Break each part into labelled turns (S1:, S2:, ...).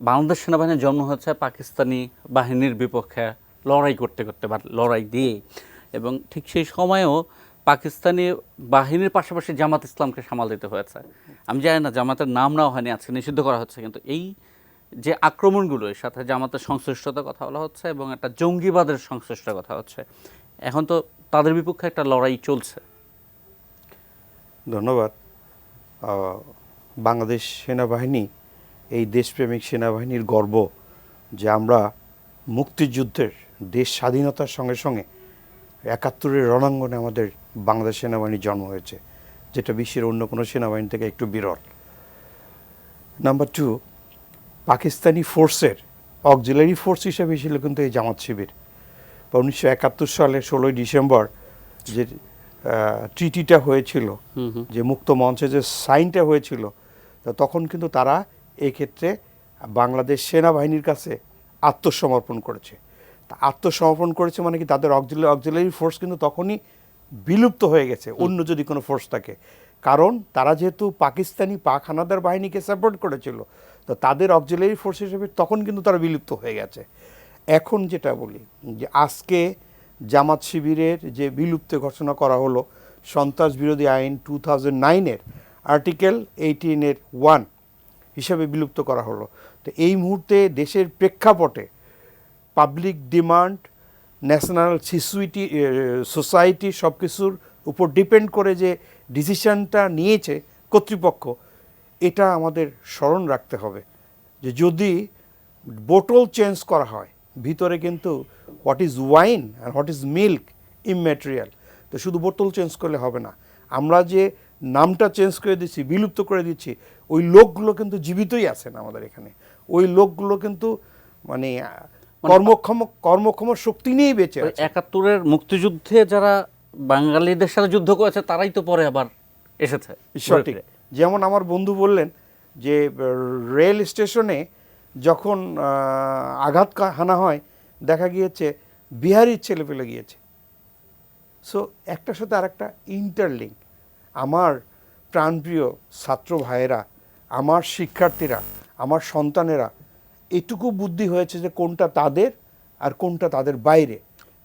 S1: বাংলাদেশ সেনাবাহিনীর জন্ম হয়েছে পাকিস্তানি বাহিনীর বিপক্ষে লড়াই করতে করতে বা লড়াই দিয়ে, এবং ঠিক সেই সময়েও পাকিস্তানি বাহিনীর পাশাপাশি জামাত ইসলামকে সামাল দিতে হয়েছে। আমি জানি না জামাতের নাম নেওয়া হয়নি, আজকে নিষিদ্ধ করা হচ্ছে, কিন্তু এই যে আক্রমণগুলো এর সাথে জামাতের সংশ্লিষ্টতার কথা বলা হচ্ছে এবং একটা জঙ্গিবাদের সংশ্লিষ্টতার কথা হচ্ছে, এখন তো তাদের বিপক্ষে একটা লড়াই চলছে।
S2: ধন্যবাদ। বাংলাদেশ সেনাবাহিনী এই দেশপ্রেমিক সেনাবাহিনীর গর্ব যে আমরা মুক্তিযুদ্ধের দেশ স্বাধীনতার সঙ্গে সঙ্গে ৭১-এর রণাঙ্গনে আমাদের বাংলাদেশ সেনাবাহিনীর জন্ম হয়েছে, যেটা বিশ্বের অন্য কোনো সেনাবাহিনী থেকে একটু বিরল। নাম্বার 2, পাকিস্তানি ফোর্সের অক্সিলারি ফোর্স হিসেবে ছিল কিন্তু এই জামাত শিবির। 19৭১ সালে 16ই ডিসেম্বর যে ট্রিটিটা হয়েছিল, যে মুক্ত মঞ্চে যে সাইনটা হয়েছিল, তো তখন কিন্তু তারা এই ক্ষেত্রে বাংলাদেশ সেনাবাহিনীর কাছে আত্মসমর্পণ করেছে। তা আত্মসমর্পণ করেছে মানে কি, তাদের অক্সিলারি ফোর্স কিন্তু তখনই বিলুপ্ত হয়ে গেছে অন্য যদি কোনো ফোর্স থাকে, কারণ তারা যেহেতু পাকিস্তানি পাক হানাদার বাহিনীকে সাপোর্ট করেছিল, তো তাদের অক্সিলারি ফোর্স হিসেবে তখন কিন্তু তারা বিলুপ্ত হয়ে গেছে। এখন যেটা বলি যে আজকে জামাত শিবিরের যে বিলুপ্ত ঘোষণা করা হলো সন্ত্রাস বিরোধী আইন 2009-এর আর্টিকেল 18-এর 1 হিসাবে বিলুপ্ত করা হলো। তো এই মুহূর্তে দেশের প্রেক্ষাপটে পাবলিক ডিমান্ড, ন্যাশনাল সোসাইটি সব কিছুর উপর ডিপেন্ড করে যে ডিসিশনটা নিয়েছে কর্তৃপক্ষ, এটা আমাদের স্মরণ রাখতে হবে যে যদি বোতল চেঞ্জ করা হয়, ভিতরে কিন্তু হোয়াট ইজ ওয়াইন আর হোয়াট ইজ মিল্ক ইমম্যাটেরিয়াল। তো শুধু বোতল চেঞ্জ করলে হবে না, আমরা যে নামটা চেঞ্জ করে দিচ্ছি, বিলুপ্ত করে দিচ্ছি, ওই লোকগুলো কিন্তু জীবিতই আছেন আমাদের এখানে। ওই লোকগুলো কিন্তু মানে কর্মক্ষম শক্তি নিয়েই বেঁচে আছে।
S1: ৭১-এর মুক্তিযুদ্ধে যারা বাঙালিদের সাথে যুদ্ধ করেছে তারাই তো পরে আবার এসেছে।
S2: সঠিক। যেমন আমার বন্ধু বললেন যে রেল স্টেশনে যখন আঘাত হানা হয়, দেখা গিয়েছে বিহারির ছেলে পেলে গিয়েছে। সো একটার সাথে আরেকটা ইন্টারলিঙ্ক। আমার প্রাণপ্রিয় ছাত্র ভাইয়েরা, আমার শিক্ষার্থীরা, আমার সন্তানেরা এটুকু বুদ্ধি হয়েছে যে কোনটা তাদের আর কোনটা তাদের বাইরে,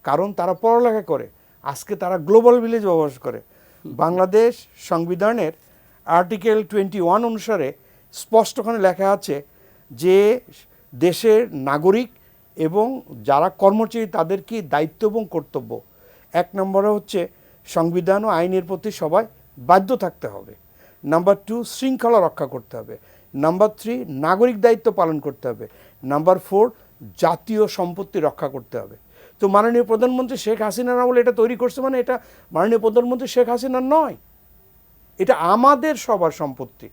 S2: কারণ তারা পড়ালেখা করে, আজকে তারা গ্লোবাল ভিলেজ বসবাস করে। বাংলাদেশ সংবিধানের আর্টিকেল 21 অনুসারে স্পষ্টখানে লেখা আছে যে দেশের নাগরিক এবং যারা কর্মচারী তাদের কি দায়িত্ব এবং কর্তব্য। 1 নম্বরে হচ্ছে সংবিধান ও আইনের প্রতি সবাই বাধ্য থাকতে হবে। নাম্বার 2, শৃঙ্খলা রক্ষা করতে হবে। নাম্বার 3, নাগরিক দায়িত্ব পালন করতে হবে। নাম্বার 4, জাতীয় সম্পত্তি রক্ষা করতে হবে। তো মাননীয় প্রধানমন্ত্রী শেখ হাসিনার আমলে এটা তৈরি করছে, মানে এটা মাননীয় প্রধানমন্ত্রী শেখ হাসিনার নয়, এটা আমাদের সবার সম্পত্তি।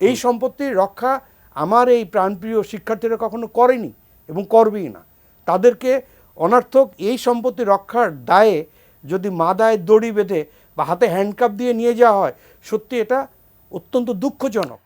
S2: এই সম্পত্তির রক্ষা আমার এই প্রাণপ্রিয় শিক্ষার্থীরা কখনো করেনি এবং করবেই না। তাদেরকে অনর্থক এই সম্পত্তি রক্ষার দায়ে যদি মাথায় দড়ি বেঁধে বা হাতে হ্যান্ডকাপ দিয়ে নিয়ে যাওয়া হয়, সত্যি এটা অত্যন্ত দুঃখজনক।